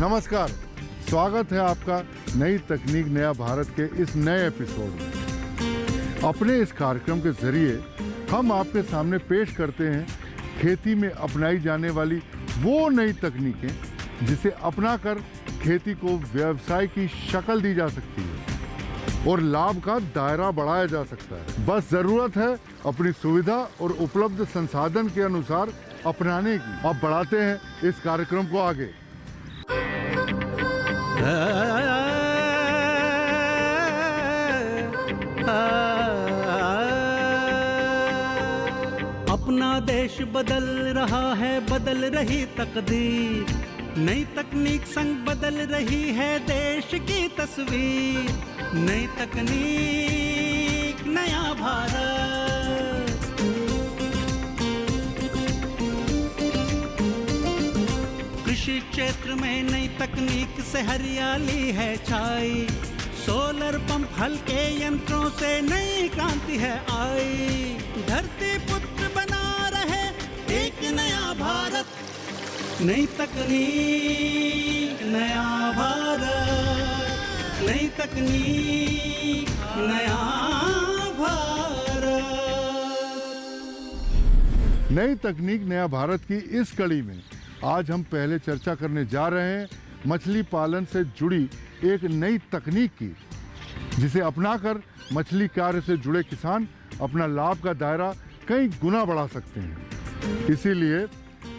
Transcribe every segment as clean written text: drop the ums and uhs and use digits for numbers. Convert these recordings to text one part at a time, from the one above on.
नमस्कार, स्वागत है आपका नई तकनीक नया भारत के इस नए एपिसोड में। अपने इस कार्यक्रम के जरिए हम आपके सामने पेश करते हैं खेती में अपनाई जाने वाली वो नई तकनीकें जिसे अपनाकर खेती को व्यवसाय की शक्ल दी जा सकती है और लाभ का दायरा बढ़ाया जा सकता है। बस जरूरत है अपनी सुविधा और उपलब्ध संसाधन के अनुसार अपनाने की। अब बढ़ाते हैं इस कार्यक्रम को आगे। अपना देश बदल रहा है, बदल रही तकदीर, नई तकनीक संग बदल रही है देश की तस्वीर। नई तकनीक नया भारत, कृषि क्षेत्र में नई तकनीक से हरियाली है छाई। सोलर पंप हल्के यंत्रों से नई क्रांति है आई। धरती पुत्र बना रहे एक नया भारत, नई तकनीक नया भारत, नई तकनीक नया भारत। नई तकनीक नया भारत की इस कड़ी में आज हम पहले चर्चा करने जा रहे हैं मछली पालन से जुड़ी एक नई तकनीक की, जिसे अपनाकर मछली कार्य से जुड़े किसान अपना लाभ का दायरा कई गुना बढ़ा सकते हैं। इसीलिए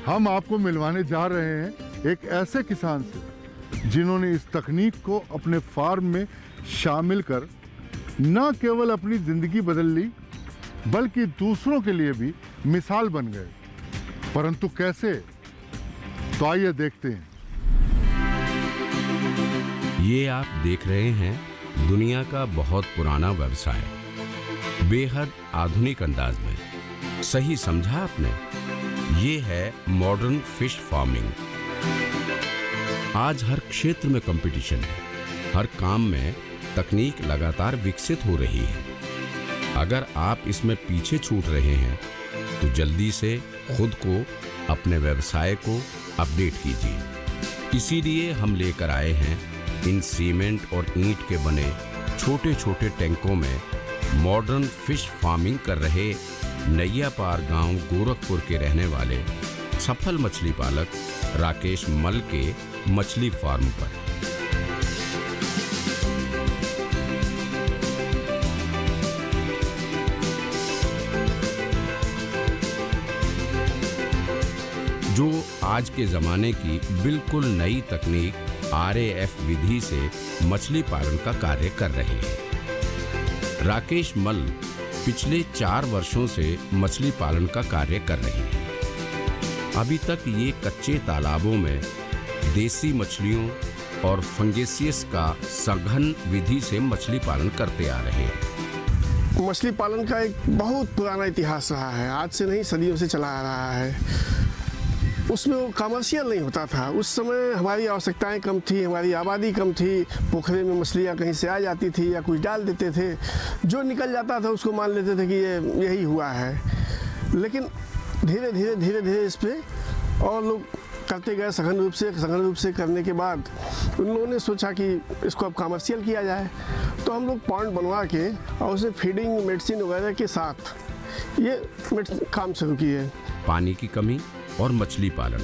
हम आपको मिलवाने जा रहे हैं एक ऐसे किसान से जिन्होंने इस तकनीक को अपने फार्म में शामिल कर न केवल अपनी जिंदगी बदल ली बल्कि दूसरों के लिए भी मिसाल बन गए। परंतु कैसे, तो आइए देखते हैं। ये आप देख रहे हैं दुनिया का बहुत पुराना व्यवसाय, बेहद आधुनिक अंदाज में। सही समझा आपने, ये है मॉडर्न फिश फार्मिंग। आज हर क्षेत्र में कंपटीशन है, हर काम में तकनीक लगातार विकसित हो रही है। अगर आप इसमें पीछे छूट रहे हैं तो जल्दी से खुद को, अपने व्यवसाय को अपडेट कीजिए। इसीलिए हम लेकर आए हैं इन सीमेंट और ईंट के बने छोटे छोटे टैंकों में मॉडर्न फिश फार्मिंग कर रहे नैयापार गांव गोरखपुर के रहने वाले सफल मछली पालक राकेश मल के मछली फार्म पर। जो आज के जमाने की बिल्कुल नई तकनीक RAF विधि से मछली पालन का कार्य कर रहे हैं। राकेश मल पिछले 4 वर्षों से मछली पालन का कार्य कर रहे हैं। अभी तक ये कच्चे तालाबों में देसी मछलियों और फंगेसियस का सघन विधि से मछली पालन करते आ रहे हैं। मछली पालन का एक बहुत पुराना इतिहास रहा है, आज से नहीं सदियों से चला आ रहा है। उसमें वो कमर्शियल नहीं होता था। उस समय हमारी आवश्यकताएं कम थी, हमारी आबादी कम थी। पोखरे में मछलियां कहीं से आ जाती थी या कुछ डाल देते थे, जो निकल जाता था उसको मान लेते थे कि ये यही हुआ है। लेकिन धीरे धीरे इस पर और लोग करते गए सघन रूप से करने के बाद उन लोगों ने सोचा कि इसको अब कमर्शियल किया जाए। तो हम लोग पॉन्ड बनवा के और उसे फीडिंग मेडिसिन वगैरह के साथ ये काम शुरू किए। पानी की कमी और मछली पालन,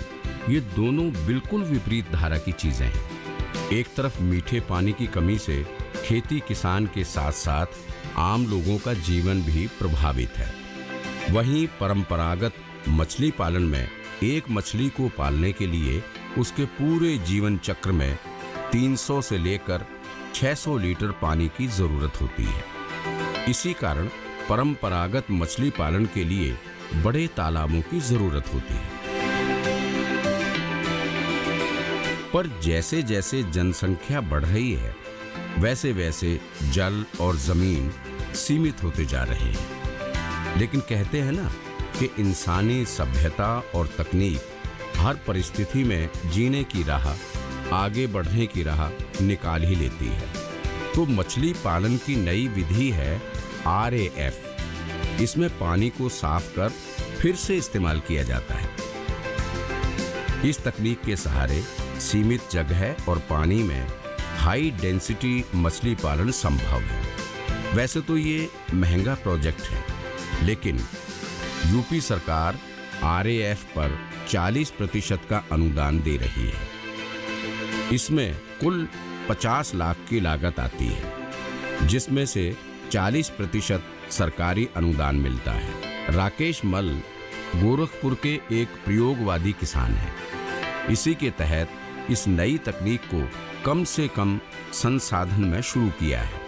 ये दोनों बिल्कुल विपरीत धारा की चीजें हैं। एक तरफ मीठे पानी की कमी से खेती किसान के साथ साथ आम लोगों का जीवन भी प्रभावित है। वहीं परंपरागत मछली पालन में एक मछली को पालने के लिए उसके पूरे जीवन चक्र में 300 से लेकर 600 लीटर पानी की जरूरत होती है। इसी कारण परंपरागत मछली पालन के लिए बड़े तालाबों की जरूरत होती है। पर जैसे जैसे जनसंख्या बढ़ रही है वैसे वैसे जल और जमीन सीमित होते जा रहे हैं। लेकिन कहते हैं ना कि इंसानी सभ्यता और तकनीक हर परिस्थिति में जीने की राह, आगे बढ़ने की राह निकाल ही लेती है। तो मछली पालन की नई विधि है RAF। इसमें पानी को साफ कर फिर से इस्तेमाल किया जाता है। इस तकनीक के सहारे सीमित जगह और पानी में हाई डेंसिटी मछली पालन संभव है। वैसे तो ये महंगा प्रोजेक्ट है, लेकिन यूपी सरकार RAF पर 40% का अनुदान दे रही है। इसमें कुल 50 लाख की लागत आती है, जिसमें से 40% सरकारी अनुदान मिलता है। राकेश मल गोरखपुर के एक प्रयोगवादी किसान हैं। इसी के तहत इस नई तकनीक को कम से कम संसाधन में शुरू किया है।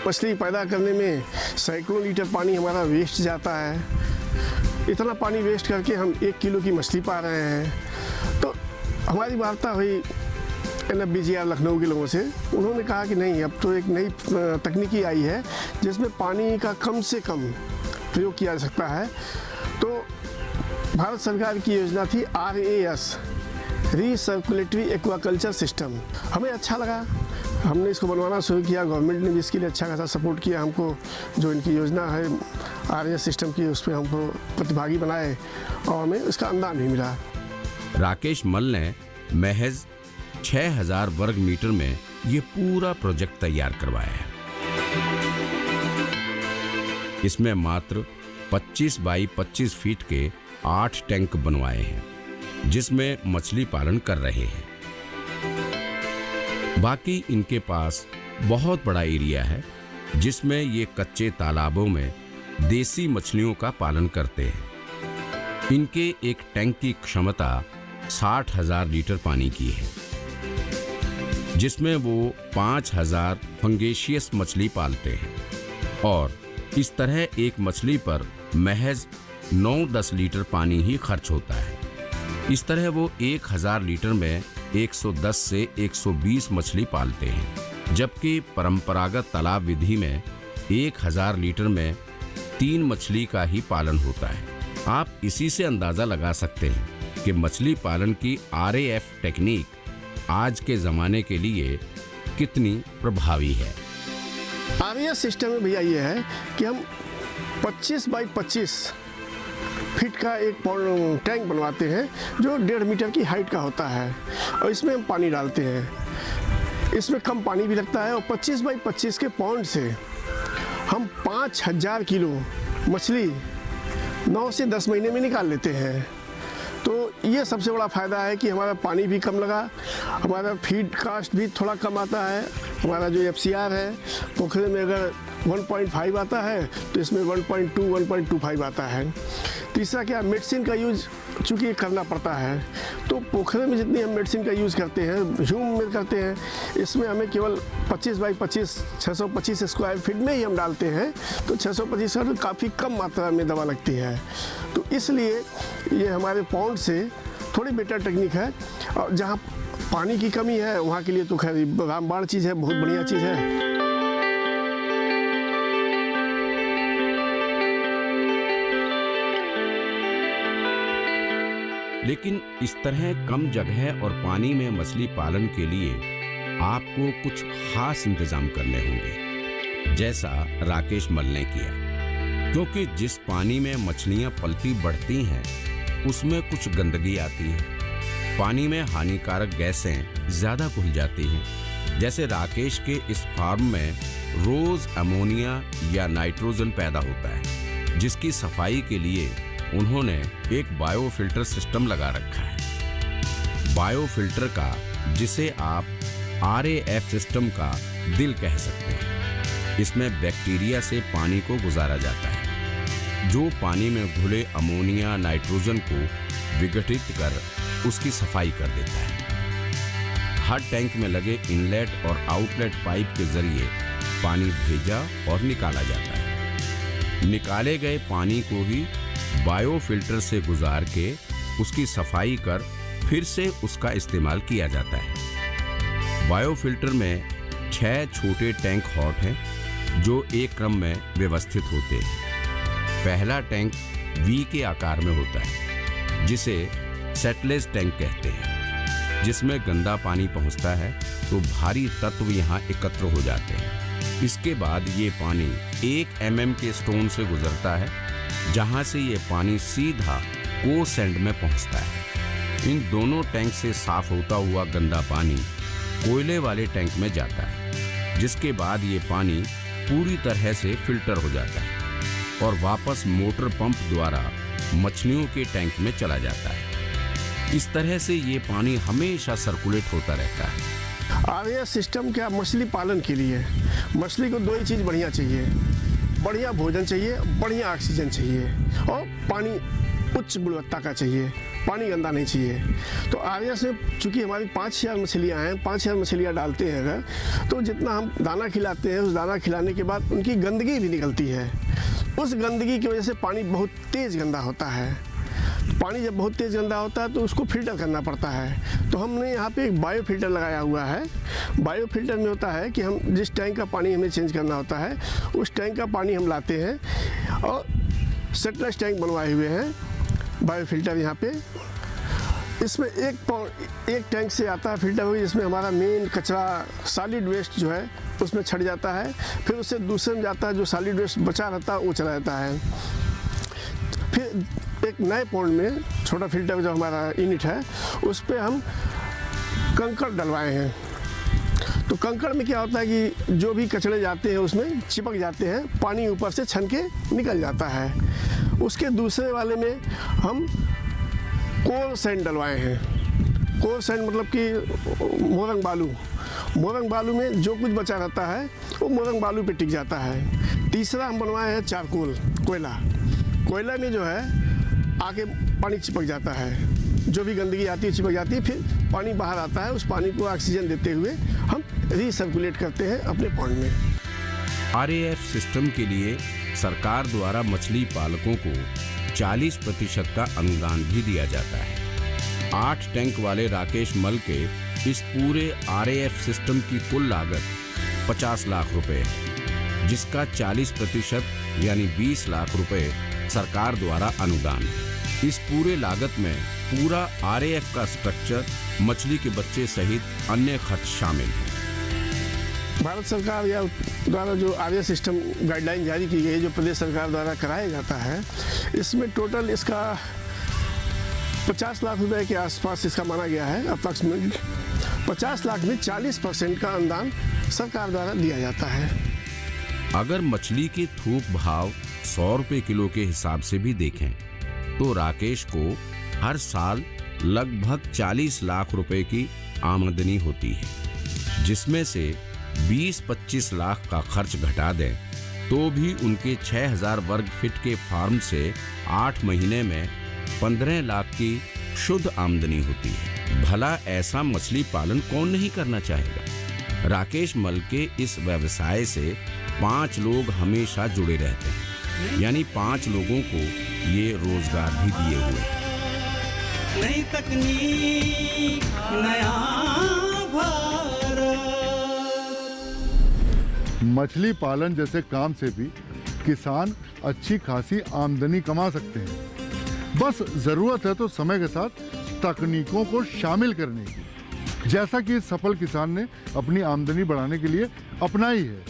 मछली पैदा करने में सैकड़ों लीटर पानी हमारा वेस्ट जाता है। इतना पानी वेस्ट करके हम 1 किलो की मछली पा रहे हैं। तो हमारी वार्ता हुई NFBGR लखनऊ के लोगों से। उन्होंने कहा कि नहीं, अब तो एक नई तकनीकी आई है जिसमें पानी का कम से कम प्रयोग किया जा सकता है। तो भारत सरकार की योजना थी RAS, रीसर्कुलेटरी एक्वाकल्चर सिस्टम। हमें अच्छा लगा, हमने इसको बनवाना शुरू किया। गवर्नमेंट ने भी इसके लिए अच्छा खासा सपोर्ट किया हमको। जो इनकी योजना है RAS सिस्टम की, उस पर हमको प्रतिभागी बनाए और हमें उसका अनुदान भी मिला। राकेश मल ने महज 6000 वर्ग मीटर में ये पूरा प्रोजेक्ट तैयार करवाया है। इसमें मात्र 25 बाई 25 फीट के 8 टैंक बनवाए हैं, जिसमें मछली पालन कर रहे हैं। बाकी इनके पास बहुत बड़ा एरिया है, जिसमें ये कच्चे तालाबों में देसी मछलियों का पालन करते हैं। इनके एक टैंक की क्षमता 60,000 लीटर पानी की है, जिसमें वो 5000 फंगेशियस मछली पालते हैं और इस तरह एक मछली पर महज 9-10 लीटर पानी ही खर्च होता है। इस तरह वो 1000 लीटर में 110 से 120 मछली पालते हैं, जबकि परंपरागत तालाब विधि में 1000 लीटर में 3 मछली का ही पालन होता है। आप इसी से अंदाजा लगा सकते हैं कि मछली पालन की RAF टेक्निक आज के जमाने के लिए कितनी प्रभावी है। RAS सिस्टम में भैया ये है कि हम 25 बाई 25 फीट का एक टैंक बनवाते हैं जो 1.5 मीटर की हाइट का होता है, और इसमें हम पानी डालते हैं। इसमें कम पानी भी लगता है और 25 बाई 25 के पॉन्ड से हम 5000 किलो मछली 9 से 10 महीने में निकाल लेते हैं। तो ये सबसे बड़ा फ़ायदा है कि हमारा पानी भी कम लगा, हमारा फीड कास्ट भी थोड़ा कम आता है। हमारा जो FCR है, पोखरे में अगर 1.5 आता है तो इसमें 1.25 आता है। तीसरा क्या, मेडिसिन का यूज़ चूँकि करना पड़ता है, तो पोखरे में जितनी हम मेडिसिन का यूज़ करते हैं, ह्यूम में करते हैं, इसमें हमें केवल 25 बाई 25 625 स्क्वायर फीट में ही हम डालते हैं। तो 625 का काफ़ी कम मात्रा में दवा लगती है। तो इसलिए ये हमारे पॉन्ड से थोड़ी बेटर टेक्निक है। और जहाँ पानी की कमी है वहाँ के लिए तो खैर रामबाण चीज़ है, बहुत बढ़िया चीज़ है। लेकिन इस तरह कम जगह और पानी में मछली पालन के लिए आपको कुछ खास इंतजाम करने होंगे, जैसा राकेश मल ने किया। क्योंकि जिस पानी में मछलियां पलती बढ़ती हैं, उसमें कुछ गंदगी आती है। पानी में हानिकारक गैसें ज्यादा घुल जाती हैं। जैसे राकेश के इस फार्म में रोज अमोनिया या नाइट्रोजन पैदा होता है, जिसकी सफाई के लिए उन्होंने एक बायोफिल्टर सिस्टम लगा रखा है। बायोफिल्टर का, जिसे आप RAF सिस्टम का दिल कह सकते हैं, इसमें बैक्टीरिया से पानी को गुजारा जाता है, जो पानी में घुले अमोनिया नाइट्रोजन को विघटित कर उसकी सफाई कर देता है। हर टैंक में लगे इनलेट और आउटलेट पाइप के जरिए पानी भेजा और निकाला जाता है। निकाले गए पानी को ही बायोफिल्टर से गुजार के उसकी सफाई कर फिर से उसका इस्तेमाल किया जाता है। बायोफिल्टर में 6 छोटे टैंक हॉट हैं, जो एक क्रम में व्यवस्थित होते हैं। पहला टैंक V के आकार में होता है, जिसे सेटलेज टैंक कहते हैं, जिसमें गंदा पानी पहुंचता है तो भारी तत्व यहाँ एकत्र हो जाते हैं। इसके बाद ये पानी 1 mm के स्टोन से गुजरता है, जहाँ से ये पानी सीधा कोसेंड में पहुँचता है। इन दोनों टैंक से साफ होता हुआ गंदा पानी कोयले वाले टैंक में जाता है, जिसके बाद ये पानी पूरी तरह से फिल्टर हो जाता है और वापस मोटर पंप द्वारा मछलियों के टैंक में चला जाता है। इस तरह से ये पानी हमेशा सर्कुलेट होता रहता है। आरएएस सिस्टम क्या मछली पालन के लिए, मछली को दो ही चीज़ बढ़िया चाहिए, बढ़िया भोजन चाहिए, बढ़िया ऑक्सीजन चाहिए और पानी उच्च गुणवत्ता का चाहिए, पानी गंदा नहीं चाहिए। तो आरएएस में चूँकि हमारी 5000 मछलियाँ हैं, 5000 मछलियाँ डालते हैं अगर, तो जितना हम दाना खिलाते हैं उस दाना खिलाने के बाद उनकी गंदगी भी निकलती है। उस गंदगी की वजह से पानी बहुत तेज़ गंदा होता है। पानी जब बहुत तेज़ गंदा होता है तो उसको फिल्टर करना पड़ता है। तो हमने यहाँ पे एक बायो फिल्टर लगाया हुआ है। बायो फिल्टर में होता है कि हम जिस टैंक का पानी हमें चेंज करना होता है उस टैंक का पानी हम लाते हैं और सेटलेस टैंक बनवाए हुए हैं बायो फिल्टर यहाँ पे। इसमें एक टैंक से आता है फिल्टर हुई, जिसमें हमारा मेन कचरा सॉलिड वेस्ट जो है उसमें छट जाता है, फिर उससे दूसरे में जाता है, जो सॉलिड वेस्ट बचा रहता है वो चला जाता है। फिर एक नए पॉन्ड में छोटा फिल्टर जो हमारा यूनिट है उस पर हम कंकड़ डलवाए हैं। तो कंकड़ में क्या होता है कि जो भी कचरे जाते हैं उसमें चिपक जाते हैं, पानी ऊपर से छन के निकल जाता है। उसके दूसरे वाले में हम कोल सैंड डलवाए हैं। कोल सैंड मतलब कि मोरंग बालू। मोरंग बालू में जो कुछ बचा रहता है वो मोरंग बालू पे टिक जाता है। तीसरा हम बनवाए हैं चारकोल, कोयला। कोयला में जो है आके पानी चिपक जाता है, जो भी गंदगी आती है चिपक जाती है, फिर पानी बाहर आता है। उस पानी को ऑक्सीजन देते हुए हम रीसर्कुलेट करते हैं अपने पॉन्ड में। आरएएफ सिस्टम के लिए सरकार द्वारा मछली पालकों को 40% का अनुदान भी दिया जाता है। 8 टैंक वाले राकेश मल के इस पूरे आरएएफ सिस्टम की कुल लागत 50 लाख रुपए है, जिसका 40% यानी 20 लाख रुपए सरकार द्वारा अनुदान है। इस पूरे लागत में पूरा आरएएफ का स्ट्रक्चर, मछली के बच्चे सहित अन्य खर्च शामिल हैं। भारत सरकार या द्वारा जो आरएएस सिस्टम गाइडलाइन जारी की गई है, जो प्रदेश सरकार द्वारा कराया जाता है, इसमें टोटल इसका 50 लाख रुपए के आसपास इसका माना गया है। अप्रॉक्सीमेट 50 लाख में 40% का अनुदान सरकार द्वारा दिया जाता है। अगर मछली के थोक भाव 100 रुपए किलो के हिसाब से भी देखें तो राकेश को हर साल लगभग 40 लाख रुपए की आमदनी होती है, जिसमें से 20-25 लाख का खर्च घटा दें तो भी उनके 6000 वर्ग फीट के फार्म से 8 महीने में 15 लाख की शुद्ध आमदनी होती है। भला ऐसा मछली पालन कौन नहीं करना चाहेगा। राकेश मल के इस व्यवसाय से 5 लोग हमेशा जुड़े रहते हैं, यानी 5 लोगों को ये रोजगार भी दिए हुए हैं। नई तकनीक, नया भारत। मछली पालन जैसे काम से भी किसान अच्छी खासी आमदनी कमा सकते हैं। बस ज़रूरत है तो समय के साथ तकनीकों को शामिल करने की, जैसा कि इस सफल किसान ने अपनी आमदनी बढ़ाने के लिए अपनाई है।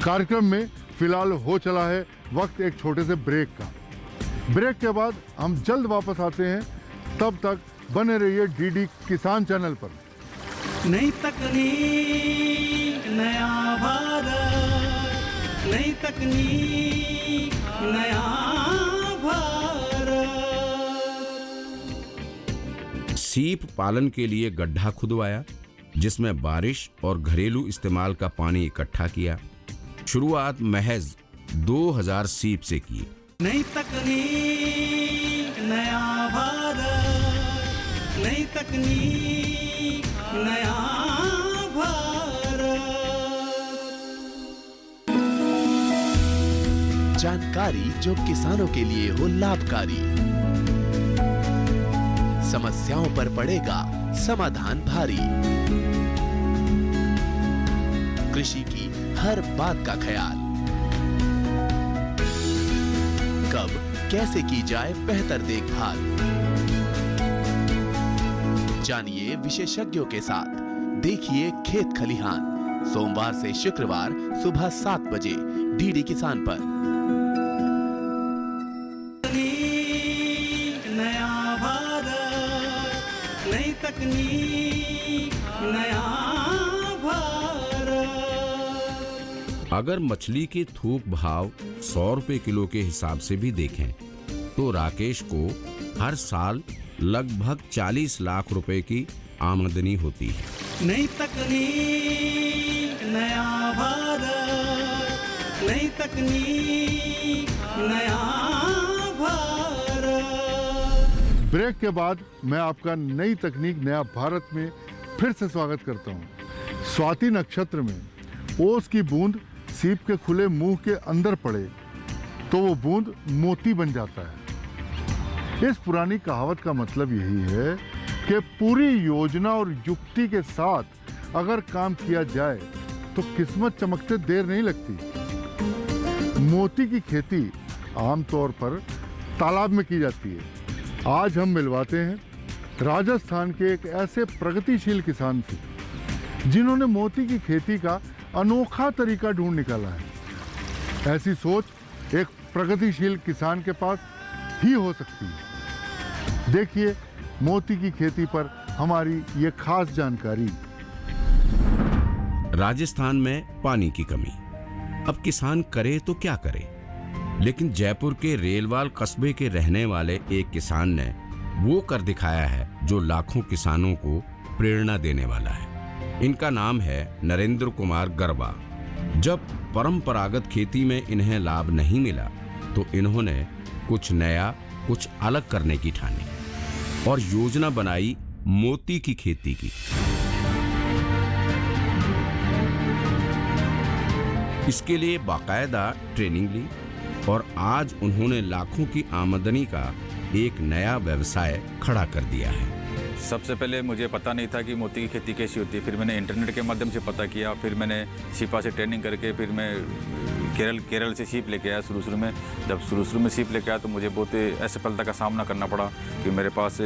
कार्यक्रम में फिलहाल हो चला है वक्त एक छोटे से ब्रेक का। ब्रेक के बाद हम जल्द वापस आते हैं, तब तक बने रहिए डीडी किसान चैनल पर। नई तकनीक, नया भारत। नई तकनीक, नया भारत। सीप पालन के लिए गड्ढा खुदवाया, जिसमें बारिश और घरेलू इस्तेमाल का पानी इकट्ठा किया। शुरुआत महज 2000 सीप से की। नई तकनीक, नया भारत। नई तकनीक, नया भारत। जानकारी जो किसानों के लिए हो लाभकारी, समस्याओं पर पड़ेगा समाधान भारी, कृषि की हर बात का ख्याल, कब कैसे की जाए बेहतर देखभाल। जानिए विशेषज्ञों के साथ, देखिए खेत खलिहान, सोमवार से शुक्रवार सुबह 7 बजे डीडी किसान पर। नया भारत। तकनीक नया भारत। अगर मछली के थोक भाव 100 रुपए किलो के हिसाब से भी देखें तो राकेश को हर साल लगभग 40 लाख रुपए की आमदनी होती है। नई तकनीक नया भारत, नई तकनीक नया भारत। ब्रेक के बाद मैं आपका नई तकनीक नया भारत में फिर से स्वागत करता हूँ। स्वाति नक्षत्र में ओस की बूंद सीप के खुले मुंह के अंदर पड़े तो वो बूंद मोती बन जाता है। इस पुरानी कहावत का मतलब यही है कि पूरी योजना और युक्ति के साथ अगर काम किया जाए तो किस्मत चमकते देर नहीं लगती। मोती की खेती आमतौर पर तालाब में की जाती है। आज हम मिलवाते हैं राजस्थान के एक ऐसे प्रगतिशील किसान से जिन्होंने मोती की खेती का अनोखा तरीका ढूंढ निकाला है। ऐसी सोच एक प्रगतिशील किसान के पास ही हो सकती है। देखिए मोती की खेती पर हमारी ये खास जानकारी। राजस्थान में पानी की कमी, अब किसान करे तो क्या करे। लेकिन जयपुर के रेलवाल कस्बे के रहने वाले एक किसान ने वो कर दिखाया है जो लाखों किसानों को प्रेरणा देने वाला है। इनका नाम है नरेंद्र कुमार गरबा। जब परंपरागत खेती में इन्हें लाभ नहीं मिला तो इन्होंने कुछ नया, कुछ अलग करने की ठानी और योजना बनाई मोती की खेती की। इसके लिए बाकायदा ट्रेनिंग ली और आज उन्होंने लाखों की आमदनी का एक नया व्यवसाय खड़ा कर दिया है। सबसे पहले मुझे पता नहीं था कि मोती की खेती कैसी होती है। फिर मैंने इंटरनेट के माध्यम से पता किया। फिर मैंने सीपा से ट्रेनिंग करके फिर मैं केरल से सीप लेके आया। शुरू में जब शुरू में सीप लेके आया तो मुझे बहुत असफलता का सामना करना पड़ा कि मेरे पास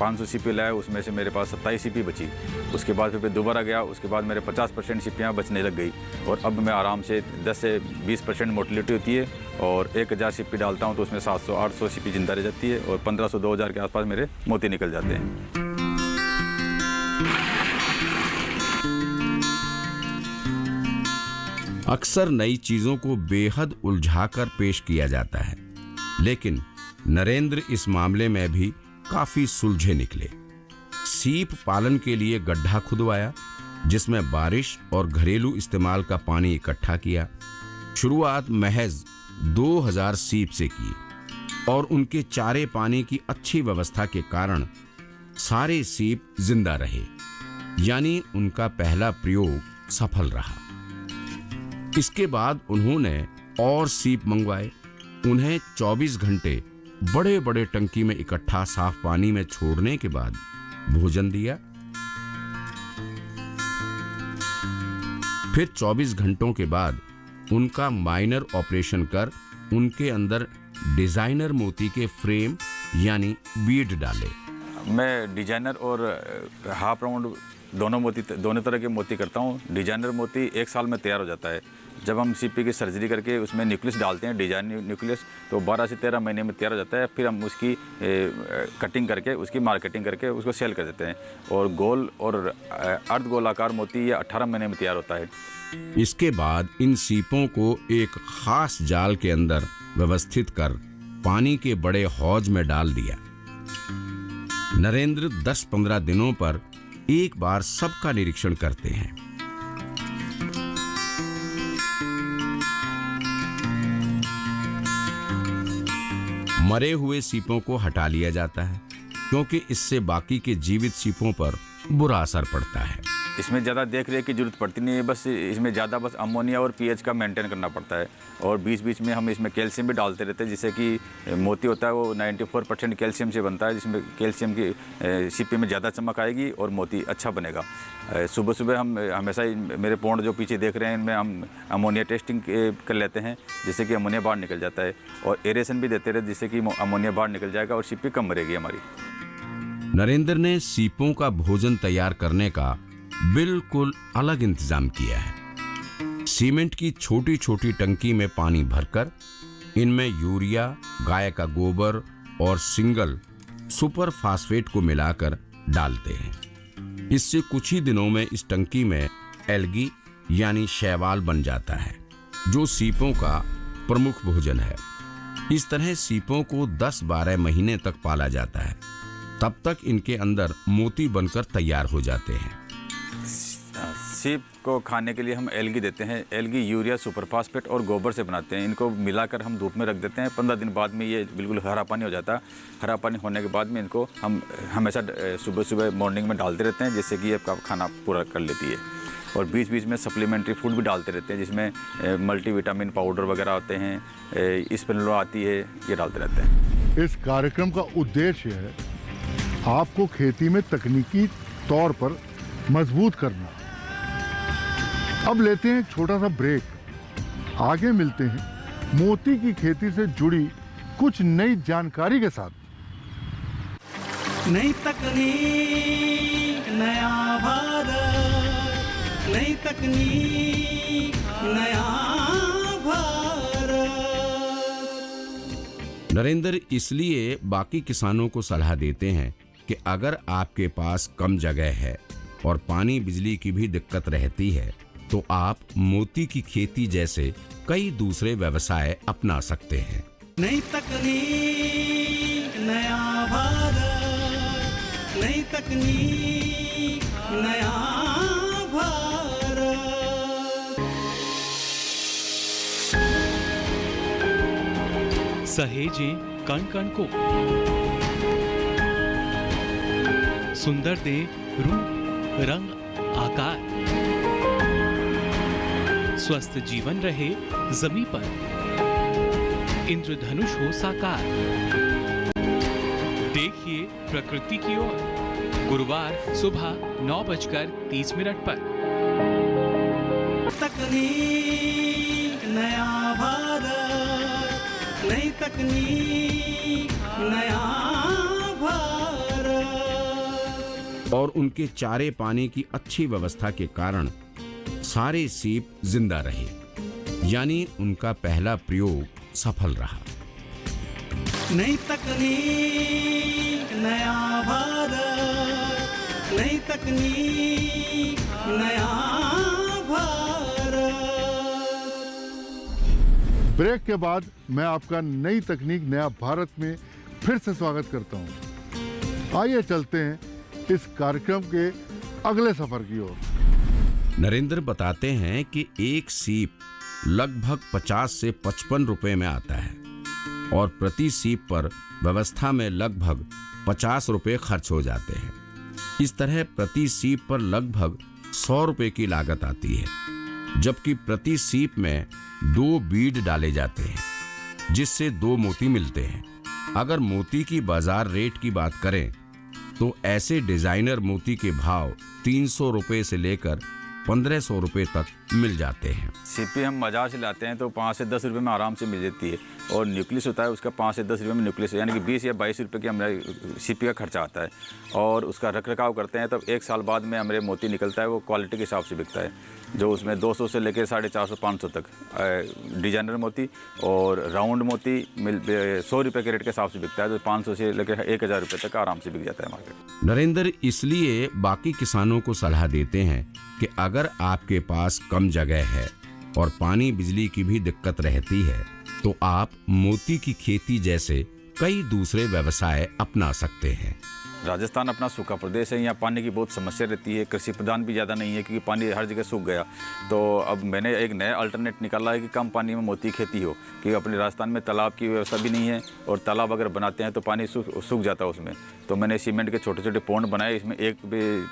500 सीपी लाया, उसमें से मेरे पास 27 सीपी बची। उसके बाद फिर मैं दोबारा गया, उसके बाद मेरे 50% सीपियाँ बचने लग गई और अब मैं आराम से 10 से 20% मोटिलिटी होती है और 1000 सीपी डालता हूँ तो उसमें 700-800 सीपी जिंदा रह जाती है और 1500-2000 के आसपास मेरे मोती निकल जाते हैं। अक्सर नई चीजों को बेहद उलझाकर पेश किया जाता है, लेकिन नरेंद्र इस मामले में भी काफी सुलझे निकले। सीप पालन के लिए गड्ढा खुदवाया जिसमें बारिश और घरेलू इस्तेमाल का पानी इकट्ठा किया। शुरुआत महज 2000 सीप से की और उनके चारे पानी की अच्छी व्यवस्था के कारण सारे सीप जिंदा रहे, यानी उनका पहला प्रयोग सफल रहा। इसके बाद उन्होंने और सीप मंगवाए, उन्हें 24 घंटे बड़े बड़े टंकी में इकट्ठा साफ पानी में छोड़ने के बाद भोजन दिया। फिर 24 घंटों के बाद उनका माइनर ऑपरेशन कर उनके अंदर डिजाइनर मोती के फ्रेम यानी बीड डाले। मैं डिजाइनर और हाफ राउंड दोनों तरह के मोती करता हूँ। डिजाइनर मोती 1 साल में तैयार हो जाता है। जब हम सीपी की सर्जरी करके उसमें न्यूक्लियस डालते हैं, डिजाइन न्यूक्लियस, तो 12 से 13 महीने में तैयार हो जाता है। फिर हम उसकी कटिंग करके उसकी मार्केटिंग करके उसको सेल कर देते हैं और गोल और अर्ध गोलाकार मोती ये 18 महीने में तैयार होता है। इसके बाद इन सीपों को एक खास जाल के अंदर व्यवस्थित कर पानी के बड़े हौज में डाल दिया। नरेंद्र 10-15 दिनों पर एक बार सबका निरीक्षण करते हैं। मरे हुए सीपों को हटा लिया जाता है क्योंकि इससे बाकी के जीवित सीपों पर बुरा असर पड़ता है। इसमें ज़्यादा देख रेख की जरूरत पड़ती नहीं है, बस इसमें ज़्यादा बस अमोनिया और पीएच का मेंटेन करना पड़ता है और बीच बीच में हम इसमें कैल्शियम भी डालते रहते हैं, जिससे कि मोती होता है वो 94% कैल्शियम से बनता है, जिसमें कैल्शियम की सीपी में ज़्यादा चमक आएगी और मोती अच्छा बनेगा। सुबह सुबह हम हमेशा मेरे पौंड जो पीछे देख रहे हैं इनमें हम अमोनिया टेस्टिंग कर लेते हैं, जिससे कि अमोनिया बाहर निकल जाता है और एरेशन भी देते रहे जिससे कि अमोनिया बाहर निकल जाएगा और सीपी कम मरेगी हमारी। नरेंद्र ने सीपों का भोजन तैयार करने का बिल्कुल अलग इंतजाम किया है। सीमेंट की छोटी छोटी टंकी में पानी भरकर इनमें यूरिया, गाय का गोबर और सिंगल सुपर फास्फेट को मिलाकर डालते हैं। इससे कुछ ही दिनों में इस टंकी में एल्गी यानी शैवाल बन जाता है, जो सीपों का प्रमुख भोजन है। इस तरह सीपों को 10-12 महीने तक पाला जाता है। तब तक इनके अंदर मोती बनकर तैयार हो जाते हैं। सीप को खाने के लिए हम एल्गी देते हैं। एल्गी यूरिया, सुपरफास्फेट और गोबर से बनाते हैं। इनको मिलाकर हम धूप में रख देते हैं। 15 दिन बाद में ये बिल्कुल हरा पानी हो जाता है। हरा पानी होने के बाद में इनको हम हमेशा सुबह सुबह मॉर्निंग में डालते रहते हैं, जिससे कि ये आपका खाना पूरा कर लेती है। और बीच बीच में सप्लीमेंट्री फूड भी डालते रहते हैं, जिसमें मल्टीविटामिन पाउडर वगैरह आते हैं, स्पिरुलिना आती है, ये डालते रहते हैं। इस कार्यक्रम का उद्देश्य है आपको खेती में तकनीकी तौर पर मजबूत करना। अब लेते हैं एक छोटा सा ब्रेक। आगे मिलते हैं मोती की खेती से जुड़ी कुछ नई जानकारी के साथ। नई तकनीक नया भारत, नई तकनीक नया भारत। नरेंद्र इसलिए बाकी किसानों को सलाह देते हैं कि अगर आपके पास कम जगह है और पानी बिजली की भी दिक्कत रहती है, तो आप मोती की खेती जैसे कई दूसरे व्यवसाय अपना सकते हैं। नई तकनीक नया भारत, नई तकनीक नया भारत। सहेजें कण कण को, सुंदर दे रूप रंग आकार, स्वस्थ जीवन रहे जमी पर, इंद्रधनुष हो साकार। देखिए प्रकृति की ओर, गुरुवार सुबह 9:30 पर। तकनीक नया भारत, नई तकनीक नया भारत। और उनके चारे पानी की अच्छी व्यवस्था के कारण सारे सीप जिंदा रहे, यानी उनका पहला प्रयोग सफल रहा। नई तकनीक नया भारत, नई तकनीक नया भारत। ब्रेक के बाद मैं आपका नई तकनीक नया भारत में फिर से स्वागत करता हूं। आइए चलते हैं इस कार्यक्रम के अगले सफर की ओर। नरेंद्र बताते हैं कि एक सीप लगभग 50 से 55 रुपए में आता है और प्रति सीप पर व्यवस्था में लगभग 50 रुपए खर्च हो जाते हैं। इस तरह प्रति सीप पर लगभग 100 रुपए की लागत आती है, जबकि प्रति सीप में 2 बीड डाले जाते हैं, जिससे 2 मोती मिलते हैं। अगर मोती की बाजार रेट की बात करें तो ऐसे डिजाइनर मोती के भाव 300 रुपए से लेकर 1500 रुपए तक मिल जाते हैं। सीपी हम बाजार से लाते हैं तो 5 से 10 रुपए में आराम से मिल जाती है, और न्यूक्लियस होता है उसका 5 से 10 रुपए में न्यूक्लियस, यानी कि 20 या 22 रुपए की हमारे सीपी का खर्चा आता है। और उसका रख रखाव करते हैं, तब 1 साल बाद में हमारे मोती निकलता है, वो क्वालिटी के हिसाब से बिकता है, जो उसमें 200 से लेकर 450-500 तक डिजाइनर मोती, और राउंड मोती 100 रुपये के रेट के हिसाब से बिकता है, तो 500 से लेकर 1000 रुपये तक आराम से बिक जाता है मार्केट। नरेंद्र इसलिए बाकी किसानों को सलाह देते हैं कि अगर आपके पास कम जगह है और पानी बिजली की भी दिक्कत रहती है, तो आप मोती की खेती जैसे कई दूसरे व्यवसाय अपना सकते हैं। राजस्थान अपना सूखा प्रदेश है, यहाँ पानी की बहुत समस्या रहती है, कृषि प्रधान भी ज़्यादा नहीं है, क्योंकि पानी हर जगह सूख गया। तो अब मैंने एक नया अल्टरनेट निकाला है कि कम पानी में मोती खेती हो, क्योंकि अपने राजस्थान में तालाब की व्यवस्था भी नहीं है, और तालाब अगर बनाते हैं तो पानी सूख जाता है उसमें। तो मैंने सीमेंट के छोटे छोटे पौंड बनाए, इसमें एक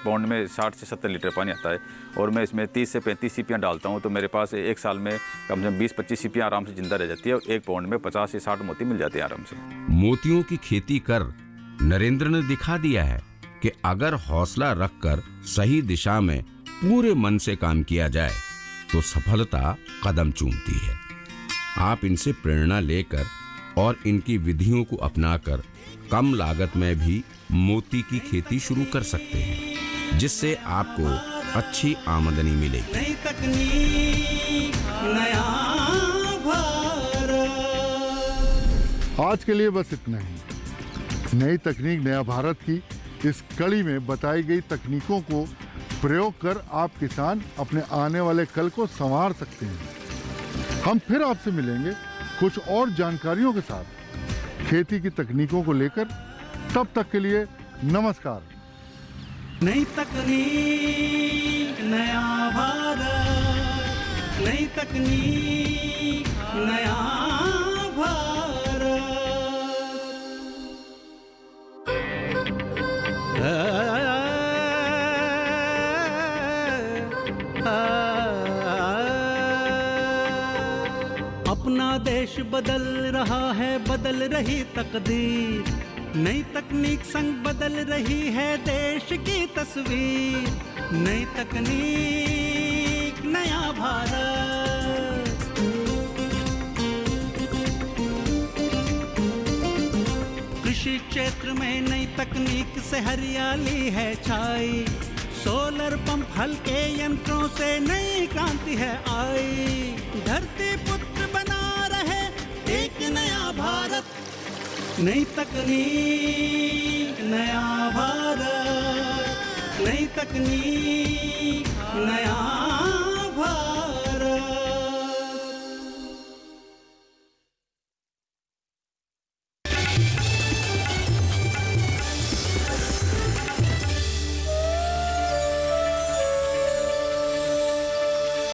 पौंड में 60 से 70 लीटर पानी आता है, और मैं इसमें 30 से 35 सीपियाँ डालता हूँ, तो मेरे पास एक साल में कम से कम 20-25 सीपियाँ आराम से जिंदा रह जाती है, और एक पौंड में 50 से 60 मोती मिल जाते हैं आराम से। मोतियों की खेती कर नरेंद्र ने दिखा दिया है कि अगर हौसला रखकर सही दिशा में पूरे मन से काम किया जाए तो सफलता कदम चूमती है। आप इनसे प्रेरणा लेकर और इनकी विधियों को अपनाकर कम लागत में भी मोती की खेती शुरू कर सकते हैं, जिससे आपको अच्छी आमदनी मिलेगी। नई तकनीक नया भारत। आज के लिए बस इतना ही। नई तकनीक नया भारत की इस कड़ी में बताई गई तकनीकों को प्रयोग कर आप किसान अपने आने वाले कल को संवार सकते हैं। हम फिर आपसे मिलेंगे कुछ और जानकारियों के साथ खेती की तकनीकों को लेकर। तब तक के लिए नमस्कार। नई तकनीक नया भारत, नई तकनीक नया भारत। अपना देश बदल रहा है, बदल रही तकदीर, नई तकनीक संग बदल रही है देश की तस्वीर। नई तकनीक नया भारत। कृषि क्षेत्र में नई तकनीक से हरियाली है छाई, सोलर पंप हल्के यंत्रों से नई क्रांति है आई। धरती पुत्र बना रहे एक नया भारत, नई तकनीक नया भारत, नई तकनीक नया भारत।